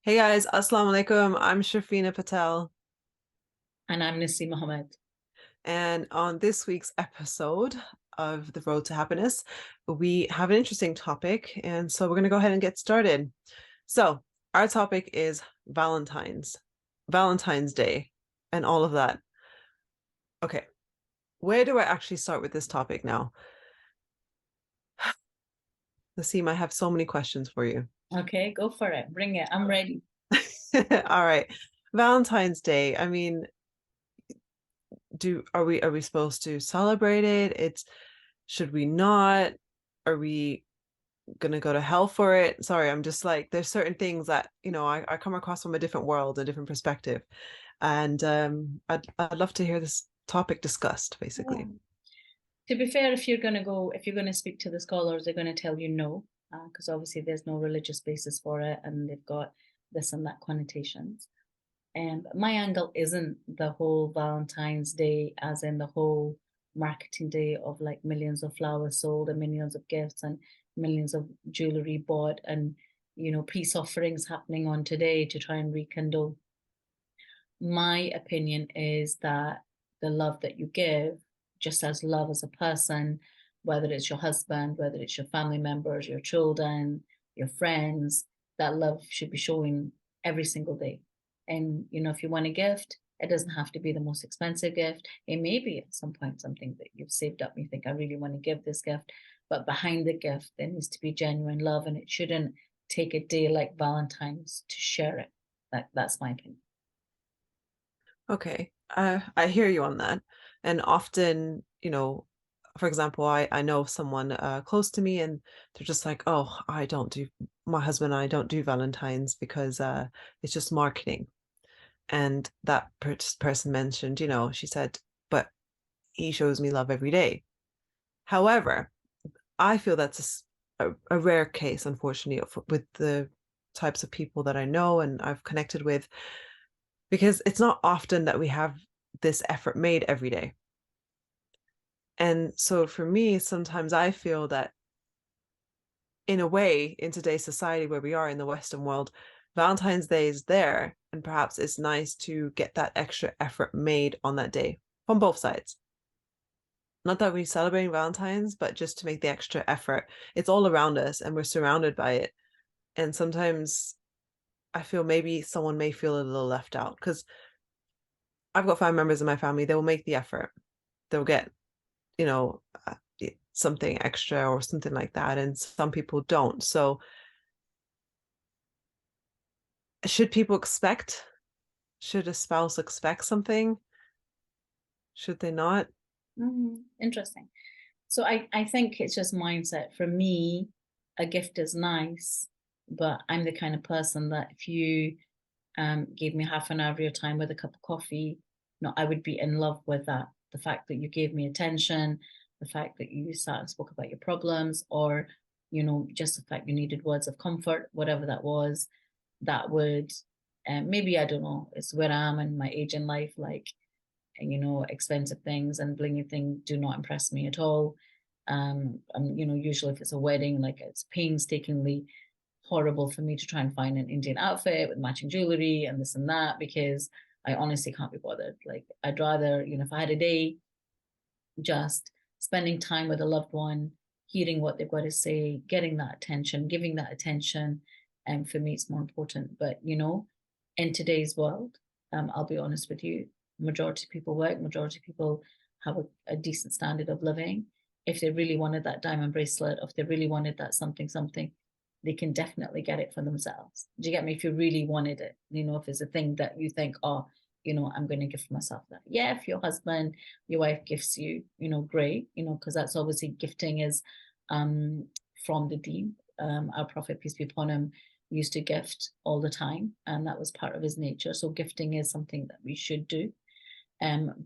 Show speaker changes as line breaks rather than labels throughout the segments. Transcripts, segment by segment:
Hey guys, Assalamu alaikum. I'm Shafina Patel,
And I'm Nisi Mohammed.
and on this week's episode of The Road to Happiness, we have an interesting topic, and so we're going to go ahead and get started. So, our topic is Valentine's Day, and all of that. Okay, where do I actually start with this topic now? Nassim, I have so many questions for you.
Okay, go for it. Bring it. I'm ready.
All right, Valentine's Day. I mean, do are we supposed to celebrate it? It's should we not? Are we gonna go to hell for it? Sorry, I'm just like there's certain things that I come across from a different world, a different perspective, and I'd love to hear this topic discussed,
Yeah.
basically.
To be fair, if you're going to speak to the scholars, they're going to tell you no, because obviously there's no religious basis for it, and they've got this and that connotations. And my angle isn't the whole Valentine's Day, as in the whole marketing day of like millions of flowers sold and millions of gifts and millions of jewelry bought and peace offerings happening on today to try and rekindle. My opinion is that the love that you give, just as love as a person, whether it's your husband, whether it's your family members, your children, your friends, that love should be showing every single day. And, if you want a gift, it doesn't have to be the most expensive gift. It may be at some point something that you've saved up and you think, I really want to give this gift. But behind the gift, there needs to be genuine love, and it shouldn't take a day like Valentine's to share it. That's my opinion.
Okay, I hear you on that, and often, for example, I know someone close to me, and they're just like, oh, my husband and I don't do Valentine's because it's just marketing. And that person mentioned, she said, but he shows me love every day. However, I feel that's a rare case, unfortunately, with the types of people that I know and I've connected with, because it's not often that we have this effort made every day. And so for me, sometimes I feel that in a way, in today's society where we are in the Western world, Valentine's Day is there, and perhaps it's nice to get that extra effort made on that day from both sides. Not that we're celebrating Valentine's, but just to make the extra effort. It's all around us and we're surrounded by it. And sometimes I feel maybe someone may feel a little left out because I've got 5 members in my family. They will make the effort. They'll get, you know, uh, something extra or something like that. And some people don't. So should people expect, should a spouse expect something? Should they not?
Interesting. So I think it's just mindset. For me, a gift is nice, but I'm the kind of person that if you gave me half an hour of your time with a cup of coffee, no, I would be in love with that. The fact that you gave me attention, the fact that you sat and spoke about your problems, or just the fact you needed words of comfort, whatever that was, that would maybe I don't know, it's where I am in my age in life, like expensive things and blingy things do not impress me at all. And usually if it's a wedding, like it's painstakingly horrible for me to try and find an Indian outfit with matching jewelry and this and that because I honestly can't be bothered. Like I'd rather, if I had a day just spending time with a loved one, hearing what they've got to say, getting that attention, giving that attention, and for me it's more important. But in today's world, I'll be honest with you, majority of people work, majority of people have a decent standard of living. If they really wanted that diamond bracelet, or if they really wanted that something, they can definitely get it for themselves. Do you get me? If you really wanted it, if it's a thing that you think, oh, I'm going to give myself that. Yeah, if your husband, your wife gifts you, great, because that's obviously gifting is um, from the deen. Our Prophet, peace be upon him, used to gift all the time, and that was part of his nature. So gifting is something that we should do.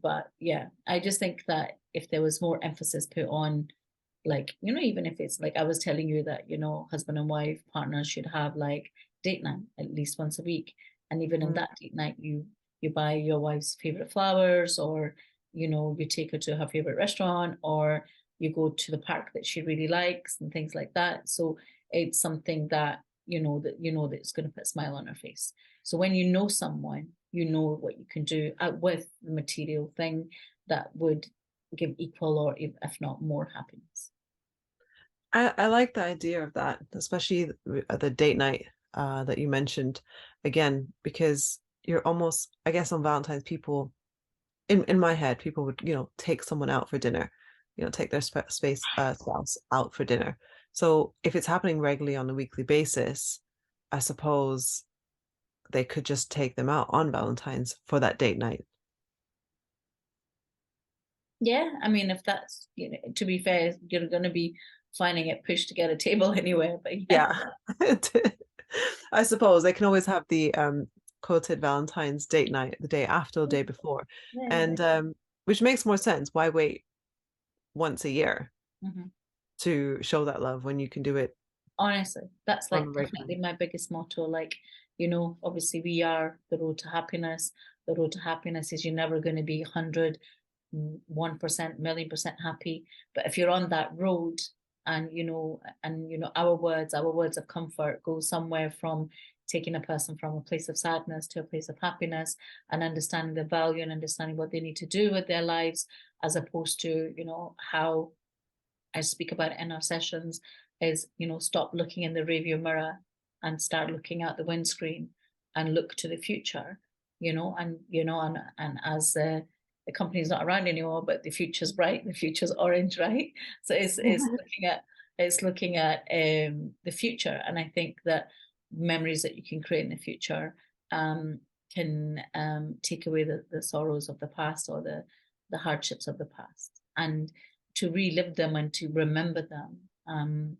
But yeah, I just think that if there was more emphasis put on, like, even if it's like I was telling you that, husband and wife partners should have like date night at least once a week. And even in
Mm.
that date night, you buy your wife's favorite flowers, or you take her to her favorite restaurant, or you go to the park that she really likes and things like that. So it's something that you know that it's going to put a smile on her face. So when you know someone, you know what you can do with the material thing that would give equal or if not more happiness.
I like the idea of that, especially the date night that you mentioned again, because you're almost, I guess, on Valentine's, people in my head, people would, take someone out for dinner, take their spouse out for dinner. So if it's happening regularly on a weekly basis, I suppose they could just take them out on Valentine's for that date night.
Yeah, I mean, if that's, to be fair, you're going to be finding it pushed to get a table anywhere, but yeah.
Yeah. I suppose they can always have the quoted Valentine's date night the day after or the day before.
Yeah, yeah.
And which makes more sense. Why wait once a year
Mhm.
to show that love when you can do it
Honestly, that's
on a
like
regular?
definitely my biggest motto. Like, obviously we are the road to happiness. The road to happiness is you're never going to be 101%, million% happy. But if you're on that road and, our words of comfort go somewhere from taking a person from a place of sadness to a place of happiness and understanding the value and understanding what they need to do with their lives, as opposed to, how I speak about it in our sessions is, stop looking in the rearview mirror and start looking out the windscreen and look to the future, and as the company's not around anymore, but the future's bright, the future's orange, right? So it's looking at the future, and I think that memories that you can create in the future can take away the sorrows of the past or the hardships of the past, and to relive them and to remember them.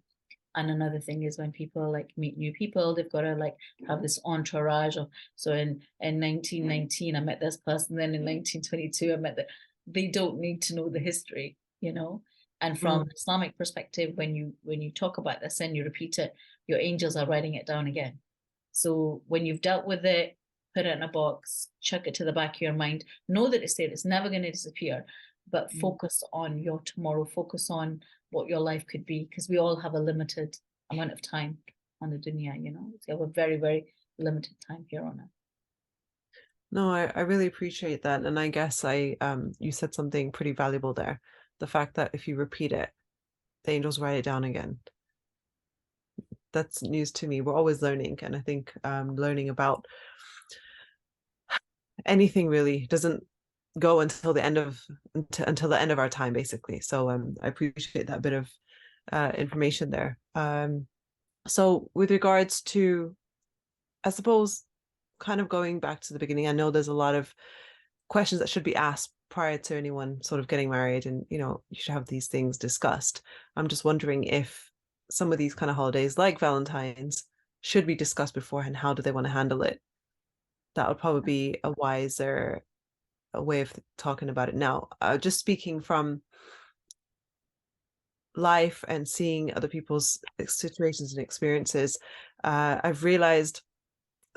And another thing is when people like meet new people, they've got to like have this entourage of, so in 1919 I met this person, then in 1922 I met that. They don't need to know the history, and from
Mm.
an Islamic perspective, when you talk about this and you repeat it, your angels are writing it down again. So when you've dealt with it, put it in a box, chuck it to the back of your mind, know that it's there, it's never going to disappear, but
Mm.
focus on your tomorrow, focus on what your life could be, because we all have a limited amount of time on the dunya, we have a very, very limited time here on earth.
No, I really appreciate that. And I guess you said something pretty valuable there. The fact that if you repeat it, the angels write it down again. That's news to me. We're always learning. And I think learning about anything really doesn't go until the end of our time, basically. So I appreciate that bit of information there. So with regards to, I suppose, kind of going back to the beginning, I know there's a lot of questions that should be asked prior to anyone sort of getting married, and you should have these things discussed. I'm just wondering if some of these kind of holidays, like Valentine's, should be discussed beforehand. How do they want to handle it? That would probably be a wiser a way of talking about it now. Just speaking from life and seeing other people's situations and experiences, I've realized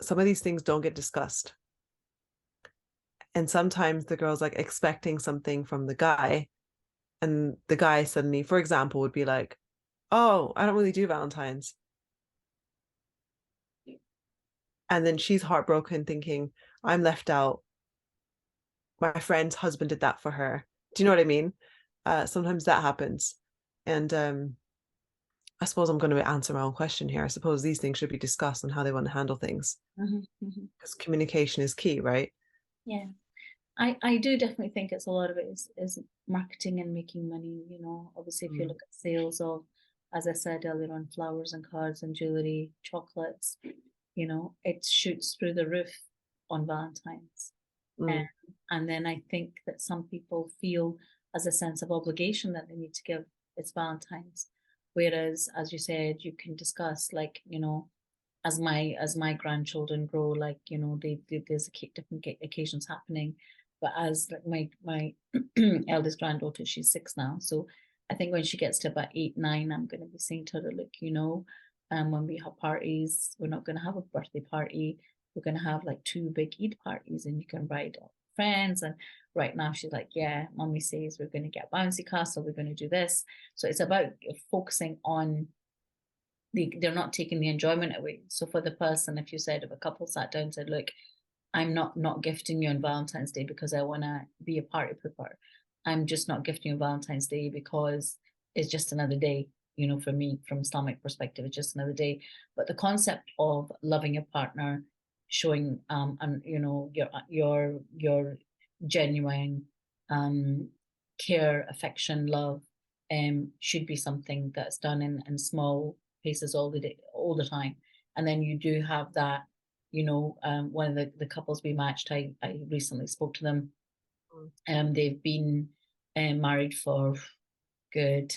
some of these things don't get discussed. And sometimes the girl's like expecting something from the guy, and the guy suddenly, for example, would be like, "Oh, I don't really do Valentine's." And then she's heartbroken, thinking, "I'm left out. My friend's husband did that for her." Do you know what I mean? Sometimes that happens. And I suppose I'm going to answer my own question here. I suppose these things should be discussed on how they want to handle things,
Mm-hmm, mm-hmm.
because communication is key, right?
Yeah. I do definitely think it's a lot of it is marketing and making money. Obviously, if you
Mm.
look at sales of, as I said earlier on, flowers and cards and jewelry, chocolates, it shoots through the roof on Valentine's. And,
Mm.
and then I think that some people feel as a sense of obligation that they need to give it's Valentine's. Whereas, as you said, you can discuss like, as my grandchildren grow, like there's different occasions happening, but as like my eldest granddaughter, she's 6 now, so I think when she gets to about 8, 9, I'm going to be saying to her, look, when we have parties, we're not going to have a birthday party, we're going to have like 2 big Eid parties, and you can invite friends. And right now she's like, yeah, mommy says we're going to get bouncy castle, we're going to do this. So it's about focusing on they're not taking the enjoyment away. So for the person, if you said, if a couple sat down and said, look, I'm not gifting you on Valentine's Day because I want to be a party pooper. I'm just not gifting you Valentine's Day because it's just another day. For me, from Islamic perspective, it's just another day. But the concept of loving a partner, showing and your genuine care, affection, love, should be something that's done in small paces all the day, all the time. And then you do have that, one of the couples we matched, I recently spoke to them. They've been married for good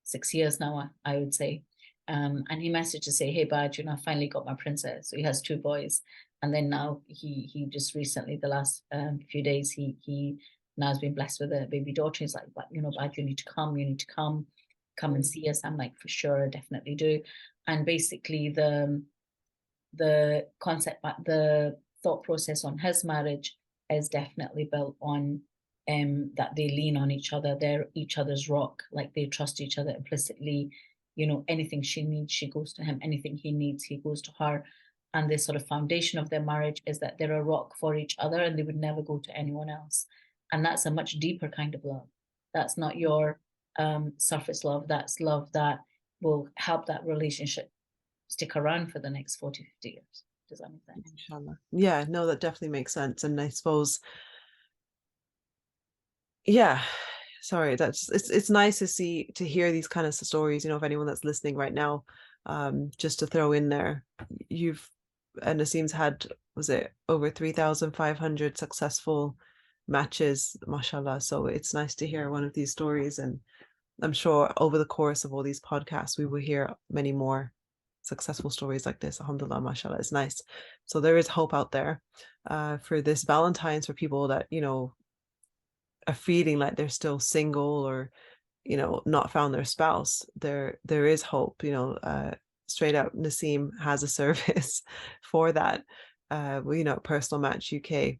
6 years now, I would say. And he messaged to say, "Hey, Bad, I finally got my princess." So he has two boys, and then now he just recently, the last few days, he now has been blessed with a baby daughter. He's like, "But Bad, you need to come. You need to come and see us." I'm like, "For sure, I definitely do." And basically, the concept, the thought process on his marriage is definitely built on that they lean on each other. They're each other's rock. Like they trust each other implicitly. Anything she needs, she goes to him. Anything he needs, he goes to her. And the sort of foundation of their marriage is that they're a rock for each other and they would never go to anyone else. And that's a much deeper kind of love. That's not your surface love. That's love that will help that relationship stick around for the next 40, 50 years. Does that make sense?
Inshallah. Yeah, no, that definitely makes sense. And I suppose, yeah, sorry, that's it's nice to hear these kind of stories, if anyone that's listening right now, just to throw in there, you've and Nassim's had, was it over 3,500 successful matches, mashallah. So it's nice to hear one of these stories, and I'm sure over the course of all these podcasts, we will hear many more successful stories like this. Alhamdulillah, mashallah, it's nice. So there is hope out there for this Valentine's, for people that, are feeling like they're still single, or, not found their spouse. There is hope, straight up Nassim has a service for that. Personal Match UK.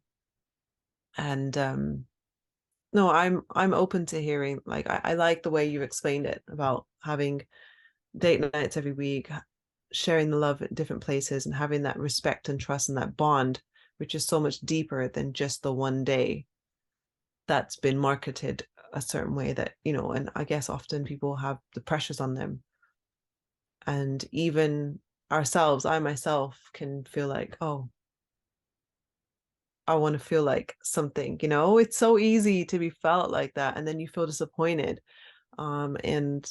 And no, I'm open to hearing, like, I like the way you've explained it about having date nights every week, sharing the love at different places, and having that respect and trust and that bond, which is so much deeper than just the one day that's been marketed a certain way, that, and I guess often people have the pressures on them. And even ourselves, I myself can feel like, oh, I want to feel like something, it's so easy to be felt like that. And then you feel disappointed. And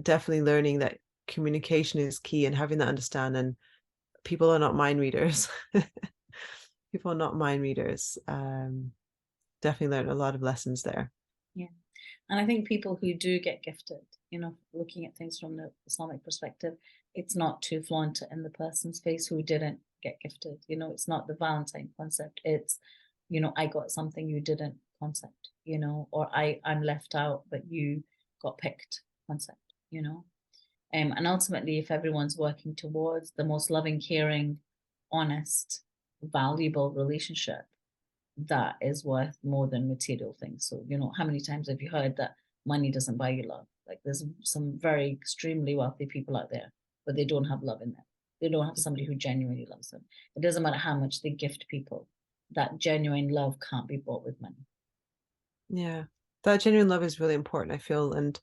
definitely learning that communication is key, and having that understanding. People are not mind readers. People are not mind readers. Definitely learned a lot of lessons there.
Yeah. And I think people who do get gifted, looking at things from the Islamic perspective, it's not to flaunt it in the person's face who didn't get gifted. It's not the Valentine concept. It's, I got something you didn't concept, or I'm left out, but you got picked concept, and ultimately, if everyone's working towards the most loving, caring, honest, valuable relationship, that is worth more than material things. So, how many times have you heard that money doesn't buy you love? Like there's some very extremely wealthy people out there, but they don't have love in them. They don't have somebody who genuinely loves them. It doesn't matter how much they gift people. That genuine love can't be bought with money.
Yeah, that genuine love is really important, I feel. And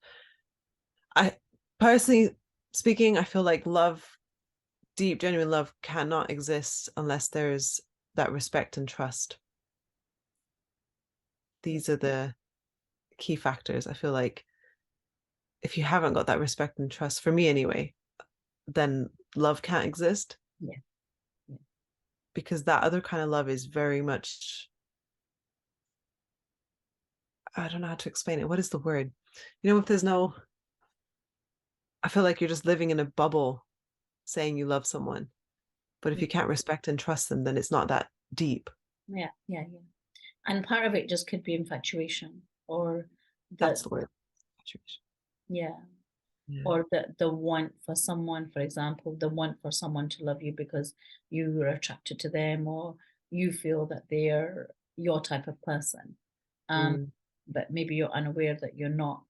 I personally speaking, I feel like deep, genuine love cannot exist unless there's that respect and trust. These are the key factors. I feel like if you haven't got that respect and trust, for me anyway, then love can't exist,
Yeah. Yeah.
because that other kind of love is very much, I don't know how to explain it. What is the word? If there's no, I feel like you're just living in a bubble saying you love someone. But if
Yeah.
you can't respect and trust them, then it's not that deep.
Yeah. Yeah. Yeah. And part of it just could be infatuation or
That's
the,
the word.
yeah,
Yeah.
or the want for someone, for example, the want for someone to love you because you are attracted to them or you feel that they're your type of person. Um,
Mm.
but maybe you're unaware that you're not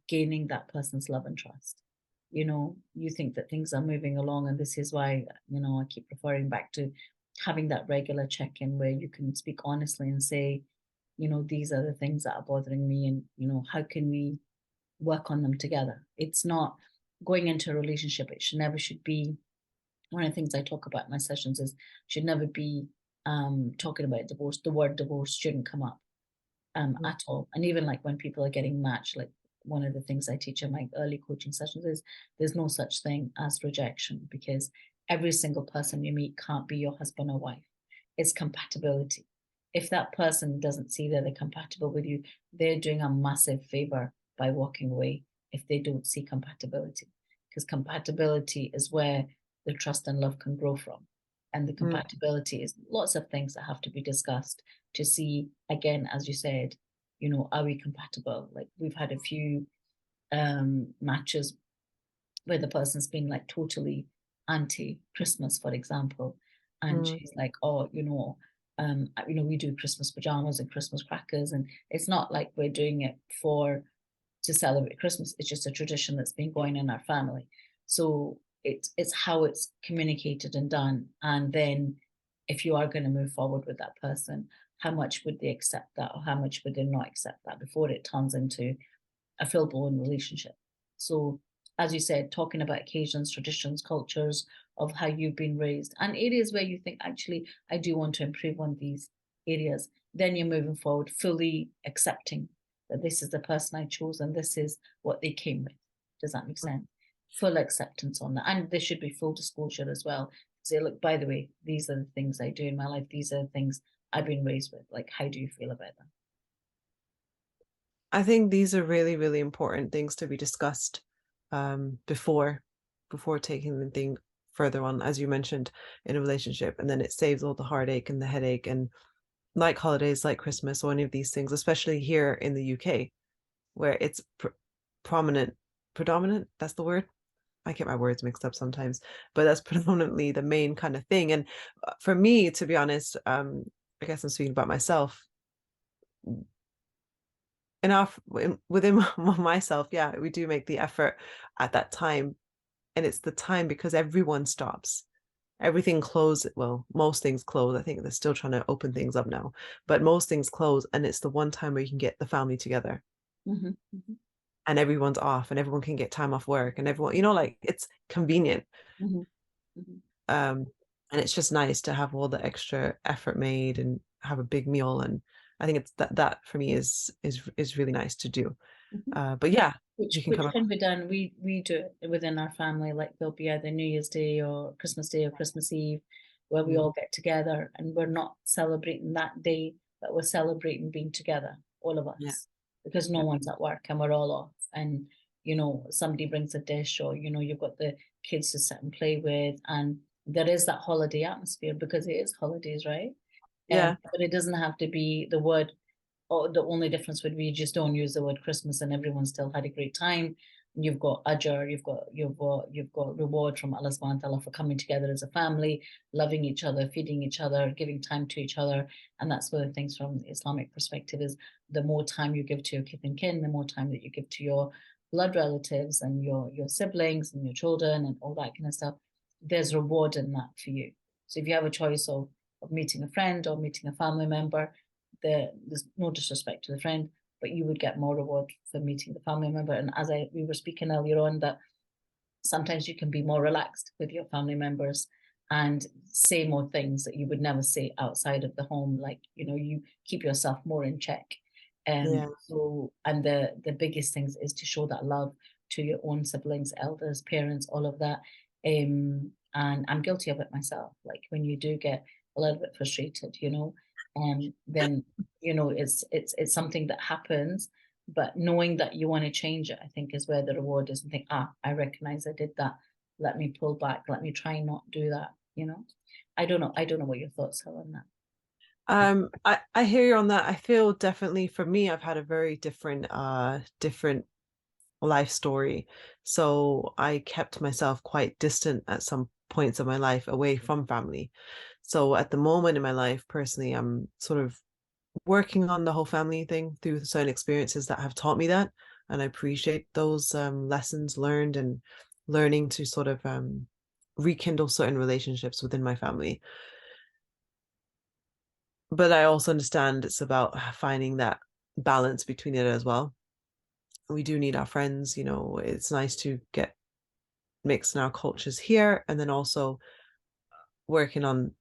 gaining that person's love and trust. you think that things are moving along, and this is why, I keep referring back to having that regular check-in where you can speak honestly and say, these are the things that are bothering me, and how can we work on them together. It's not going into a relationship, it should be one of the things I talk about in my sessions is should never be talking about divorce. The word divorce shouldn't come up
Mm.
at all. And even like when people are getting matched, like one of the things I teach in my early coaching sessions is there's no such thing as rejection, because every single person you meet can't be your husband or wife. It's compatibility. If that person doesn't see that they're compatible with you, they're doing a massive favor by walking away if they don't see compatibility. Because compatibility is where the trust and love can grow from. And the
Mm.
compatibility is lots of things that have to be discussed to see, again, as you said, are we compatible? Like we've had a few matches where the person's been like totally anti Christmas, for example, and
Mm.
she's like, oh, we do Christmas pajamas and Christmas crackers, and it's not like we're doing it for to celebrate Christmas. It's just a tradition that's been going in our family. So it's how it's communicated and done. And then if you are going to move forward with that person, how much would they accept that, or how much would they not accept that before it turns into a full-blown relationship? So as you said, talking about occasions, traditions, cultures of how you've been raised, and areas where you think, actually, I do want to improve on these areas, then you're moving forward, fully accepting that this is the person I chose and this is what they came with. Does that make sense? Full acceptance on that. And there should be full disclosure as well. Say, look, by the way, these are the things I do in my life. These are the things I've been raised with. Like, how do you feel about them?
I think these are really, really important things to be discussed before taking the thing further on, as you mentioned, in a relationship. And then it saves all the heartache and the headache, and like holidays like Christmas or any of these things, especially here in the UK, where it's prominent, predominant, that's the word. I get my words mixed up sometimes, but that's predominantly the main kind of thing. And for me, to be honest, I guess I'm speaking about myself. Enough within myself, yeah, we do make the effort at that time, and it's the time because everyone stops. Everything closes. Well, most things close. I think they're still trying to open things up now, but most things close, and it's the one time where you can get the family together
Mm-hmm, mm-hmm,
and everyone's off and everyone can get time off work and everyone, like it's convenient.
mm-hmm, mm-hmm.
um and it's just nice to have all the extra effort made and have a big meal, and I think it's that for me is really nice to do.
Mm-hmm.
But yeah,
Which
we can
which
come
can be done. We do it within our family. Like there'll be either New Year's Day or Christmas Eve, where we
Mm.
all get together, and we're not celebrating that day, but we're celebrating being together, all of
Yeah,
us, because no
yeah,
one's at work and we're all off. And somebody brings a dish, or you've got the kids to sit and play with, and there is that holiday atmosphere because it is holidays, right?
yeah,
But it doesn't have to be the word, or the only difference would be you just don't use the word Christmas and everyone still had a great time. You've got ajr, you've got reward from Allah subhanahu wa ta'ala for coming together as a family, loving each other, feeding each other, giving time to each other. And that's one of the things from the Islamic perspective is the more time you give to your kith and kin, the more time that you give to your blood relatives and your siblings and your children and all that kind of stuff. There's reward in that for you. So if you have a choice of meeting a friend or meeting a family member, there's no disrespect to the friend, but you would get more reward for meeting the family member. And as we were speaking earlier on, that sometimes you can be more relaxed with your family members and say more things that you would never say outside of the home. Like, you keep yourself more in check.
yeah.
So, and the biggest things is to show that love to your own siblings, elders, parents, all of that. And I'm guilty of it myself. Like when you do get a little bit frustrated, then it's something that happens, but knowing that you want to change it, I think, is where the reward is, and think, I recognize I did that. Let me pull back. Let me try and not do that. I don't know. I don't know what your thoughts are on that.
I hear you on that. I feel definitely for me, I've had a very different life story. So I kept myself quite distant at some points of my life away from family. So at the moment in my life, personally, I'm sort of working on the whole family thing through certain experiences that have taught me that. And I appreciate those lessons learned, and learning to sort of rekindle certain relationships within my family. But I also understand it's about finding that balance between it as well. We do need our friends, it's nice to get mixed in our cultures here, and then also working on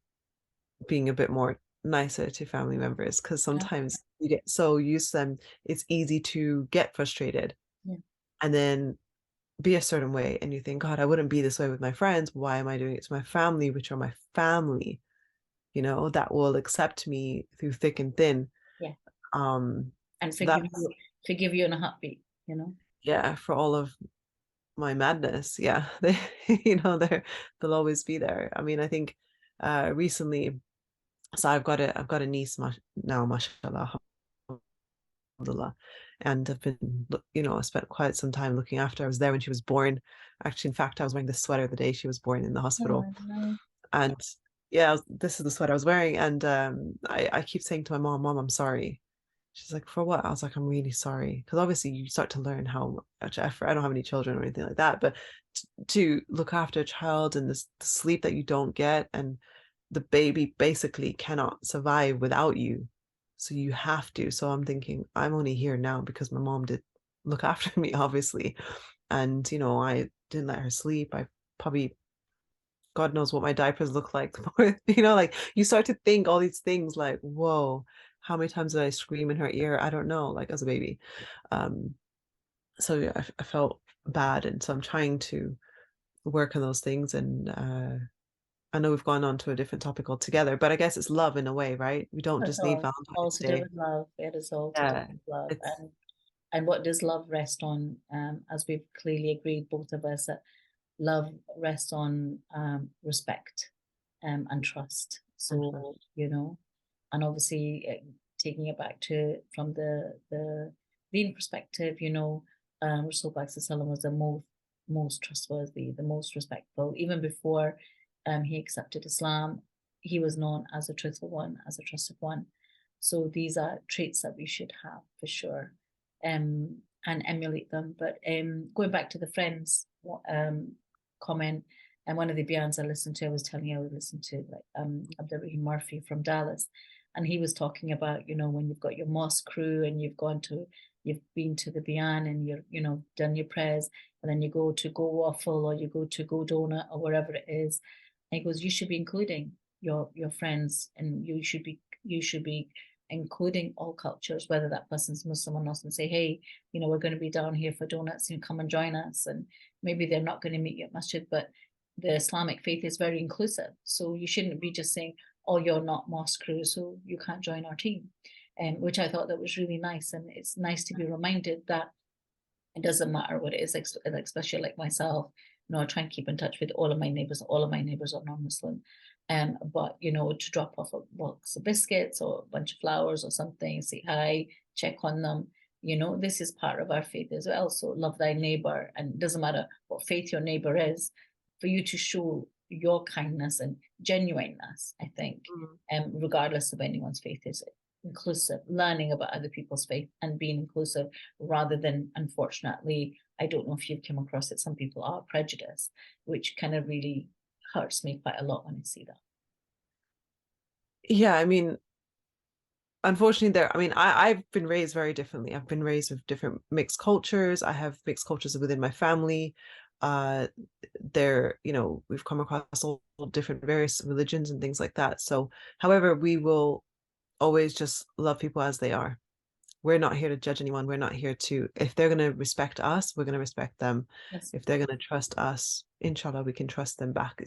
being a bit more nicer to family members, because
Yeah.
sometimes you get so used to them, it's easy to get frustrated
Yeah.
and then be a certain way. And you think, God, I wouldn't be this way with my friends. Why am I doing it to my family, which are my family, that will accept me through thick and thin?
Yeah. And
So that's,
forgive you in a heartbeat, you know?
yeah, for all of my madness. Yeah. They, they'll always be there. I mean, I think recently, so I've got a niece now, mashallah, alhamdulillah, and I've been, I spent quite some time looking after her. I was there when she was born. Actually, in fact, I was wearing the sweater the day she was born in the hospital.
Oh, no.
And yeah, this is the sweater I was wearing. And I keep saying to my mom, Mom, I'm sorry. She's like, for what? I was like, I'm really sorry. Because obviously you start to learn how much effort, I don't have any children or anything like that, but to look after a child and the sleep that you don't get, and the baby basically cannot survive without you. So you have to. So I'm thinking, I'm only here now because my mom did look after me, obviously. And, I didn't let her sleep. I probably, God knows what my diapers look like. Like you start to think all these things like, whoa, how many times did I scream in her ear? I don't know, like as a baby. Um, so yeah, I felt bad. And so I'm trying to work on those things. And I know we've gone on to a different topic altogether, but I guess it's love in a way, right? We don't
That's
just need
all
Valentine's
to do
Day.
with love. It is all to do
Yeah,
with love.
it's
And what does love rest on? As we've clearly agreed, both of us, that love rests on respect and trust. So,
interesting.
and obviously taking it back to from the deen perspective, Rasul Sallam was the most trustworthy, the most respectful. Even before he accepted Islam, he was known as a truthful one, as a trusted one. So these are traits that we should have for sure, and emulate them. But going back to the friends comment, and one of the bands I listened to, I was telling you I would listen to like Abdurrahim Murphy from Dallas, and he was talking about when you've got your mosque crew and you've been to the Bayan and you're done your prayers, and then you go to Go Waffle or you go to Go Donut or wherever it is. And he goes, you should be including your friends, and you should be including all cultures, whether that person's Muslim or not, and say, hey, we're going to be down here for donuts, come and join us. And maybe they're not going to meet you at masjid, but the Islamic faith is very inclusive. So you shouldn't be just saying, oh, you're not mosque crew, so you can't join our team. Which I thought that was really nice. And it's nice to be reminded that it doesn't matter what it is, especially like myself. I try and keep in touch with all of my neighbors. All of my neighbors are non-Muslim. But to drop off a box of biscuits or a bunch of flowers or something, say hi, check on them. This is part of our faith as well. So love thy neighbor, and it doesn't matter what faith your neighbor is, for you to show your kindness and genuineness, I think,
Mhm.
regardless of anyone's faith, is inclusive, learning about other people's faith and being inclusive, rather than, unfortunately, I don't know if you've come across it, some people are prejudiced, which kind of really hurts me quite a lot when I see that.
Yeah, I mean, unfortunately, I've been raised very differently. I've been raised with different mixed cultures. I have mixed cultures within my family. Uh, we've come across all different various religions and things like that. So, however, we will always just love people as they are. We're not here to judge anyone. We're not here to, if they're going to respect us, we're going to respect them.
Yes.
If they're going to trust us, inshallah, we can trust them back.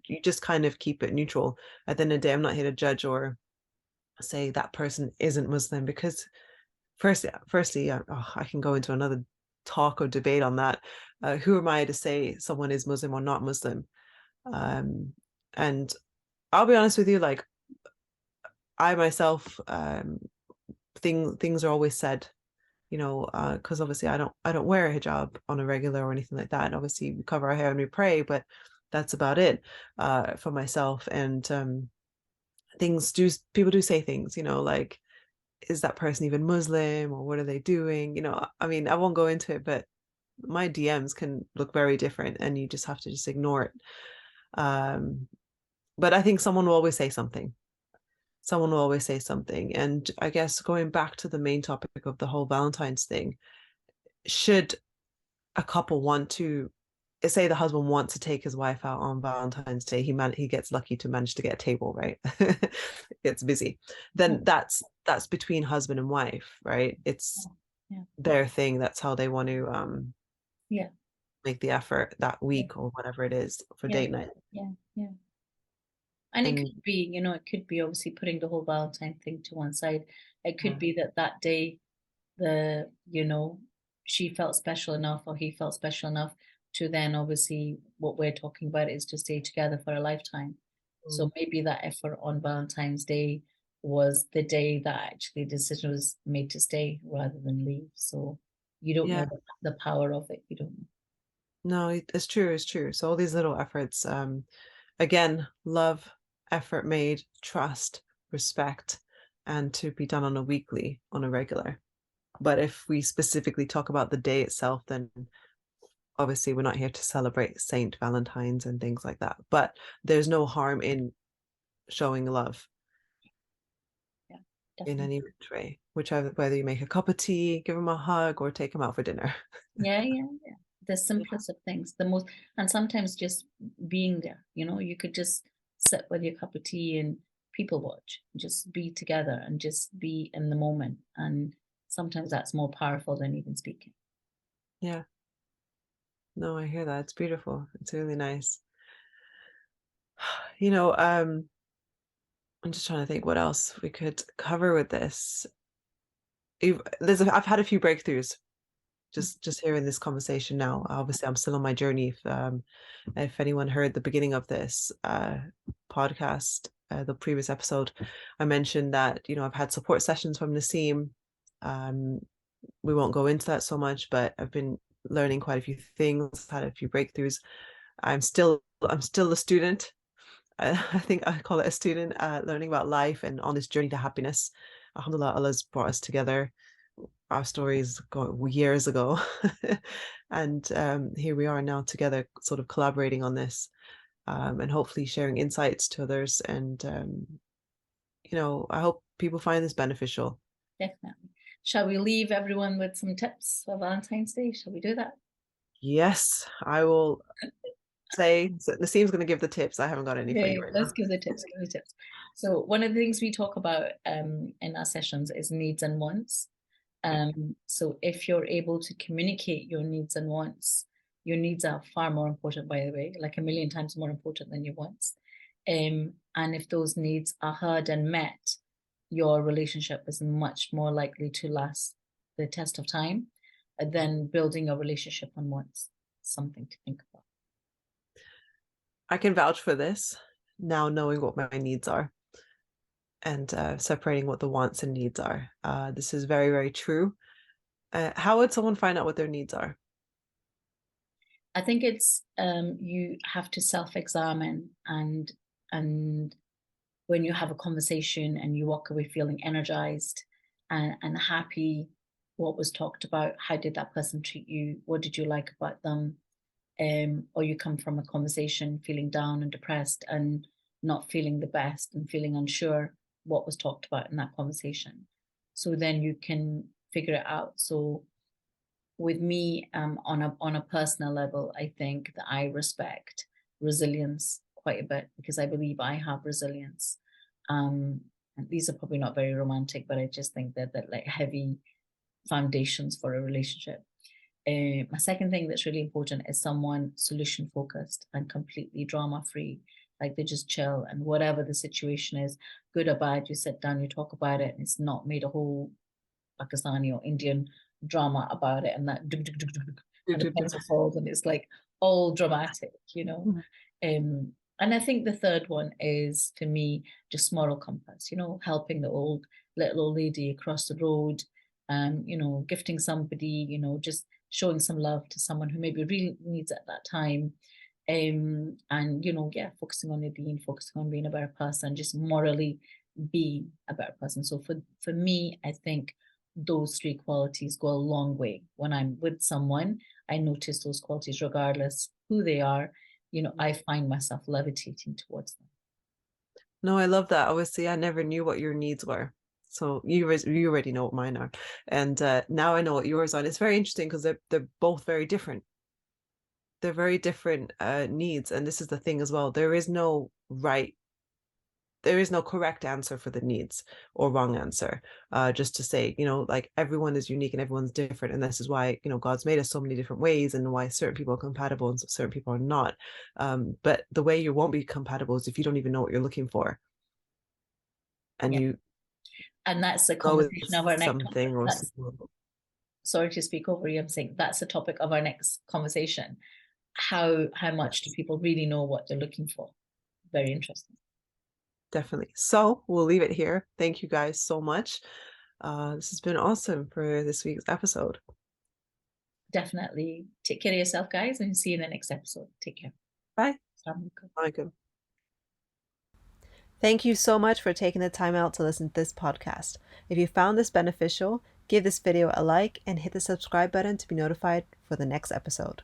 You just kind of keep it neutral. At the end of the day, I'm not here to judge or say that person isn't Muslim, because firstly, I can go into another talk or debate on that. Who am I to say someone is Muslim or not Muslim? Um, and I'll be honest with you, like I myself, things are always said, because obviously I don't wear a hijab on a regular or anything like that. And obviously we cover our hair and we pray, but that's about it for myself. And people do say things, like, is that person even Muslim, or what are they doing? I mean, I won't go into it, but My DMs can look very different, and you just have to just ignore it. Um, but I think someone will always say something. Someone will always say something. And I guess going back to the main topic of the whole Valentine's thing, should a couple want to say the husband wants to take his wife out on Valentine's Day, he gets lucky to manage to get a table, right? It gets busy. Then that's between husband and wife, right? It's
Yeah.
their thing. That's how they want to
Yeah.
make the effort that
Yeah.
week or whatever it is for
Yeah.
date night.
Yeah. Yeah. And it
And
could be, it could be obviously putting the whole Valentine thing to one side. It could
yeah,
be that that day, the, she felt special enough or he felt special enough to then obviously what we're talking about is to stay together for a lifetime. So
mm,
maybe that effort on Valentine's Day was the day that actually the decision was made to stay rather than leave. So you don't
yeah,
know the power of it. You don't know.
no, it's true, it's true. So all these little efforts, again, love, effort made, trust, respect, and to be done on a weekly, on a regular. But if we specifically talk about the day itself, then obviously we're not here to celebrate Saint Valentine's and things like that. But there's no harm in showing love
Yeah,
in
definitely.
any which way, whichever whether you make a cup of tea, give them a hug, or take them out for dinner.
Yeah, yeah, yeah. The simplest of things, the most, and sometimes just being there, you could just sit with your cup of tea and people watch, just be together and just be in the moment. And sometimes that's more powerful than even speaking.
Yeah, no, I hear that. It's beautiful. It's really nice. You know, I'm just trying to think what else we could cover with this. I've had a few breakthroughs just hearing this conversation now. Obviously, I'm still on my journey. If anyone heard the beginning of this podcast, the previous episode, I mentioned that I've had support sessions from Nassim. Um, we won't go into that so much, but I've been learning quite a few things, had a few breakthroughs. I'm still a student. I think I call it a student, learning about life and on this journey to happiness. Alhamdulillah, Allah's brought us together. Our stories go years ago, and here we are now together, sort of collaborating on this, and hopefully sharing insights to others. And I hope people find this beneficial.
Definitely. Shall we leave everyone with some tips for Valentine's Day? Shall we do that?
Yes, I will say. So Nassim's going to give the tips. I haven't got any for you
Okay,
right
let's
now.
give the tips. Give the tips. So one of the things we talk about in our sessions is needs and wants. So if you're able to communicate your needs and wants, your needs are far more important, by the way, like a million times more important than your wants. And if those needs are heard and met, your relationship is much more likely to last the test of time than building a relationship on wants. Something to think about.
I can vouch for this now, knowing what my needs are and separating what the wants and needs are. This is very, very true. How would someone find out what their needs are?
I think it's you have to self-examine and when you have a conversation and you walk away feeling energized and happy, what was talked about, how did that person treat you, what did you like about them, or you come from a conversation feeling down and depressed and not feeling the best and feeling unsure what was talked about in that conversation. So then you can figure it out. So with me, on a personal level, I think that I respect resilience quite a bit because I believe I have resilience. And these are probably not very romantic, but I just think that like heavy foundations for a relationship. My second thing that's really important is someone solution focused and completely drama free. Like they just chill and whatever the situation is, good or bad, you sit down, you talk about it, and it's not made a whole Pakistani or Indian drama about it and that and the pencil falls and it's like all dramatic. And I think the third one is for me just moral compass, helping the little old lady across the road, gifting somebody, just showing some love to someone who maybe really needs it at that time. And yeah, focusing on your being, focusing on being a better person, just morally being a better person. So for me, I think those three qualities go a long way when I'm with someone. I notice those qualities regardless who they are. I find myself levitating towards them.
No, I love that. Obviously, I never knew what your needs were. So you already know what mine are. And now I know what yours are. And it's very interesting because they're both very different. They're very different needs. And this is the thing as well. There is no correct answer for the needs or wrong answer. Just to say, like everyone is unique and everyone's different. And this is why, God's made us so many different ways and why certain people are compatible and certain people are not. But the way you won't be compatible is if you don't even know what you're looking for. And
Yeah.
you
And that's the
know
conversation of
it's
our next
something or
that's sorry to speak over you. I'm saying that's the topic of our next conversation. How much do
yes,
people really know what they're looking for? Very interesting.
definitely. So we'll leave it here. Thank you guys so much. This has been awesome for this week's episode.
Definitely take care of yourself, guys, and see you in the next episode. Take care.
Bye. Bye. Thank you so much for taking the time out to listen to this podcast. If you found this beneficial, give this video a like and hit the subscribe button to be notified for the next episode.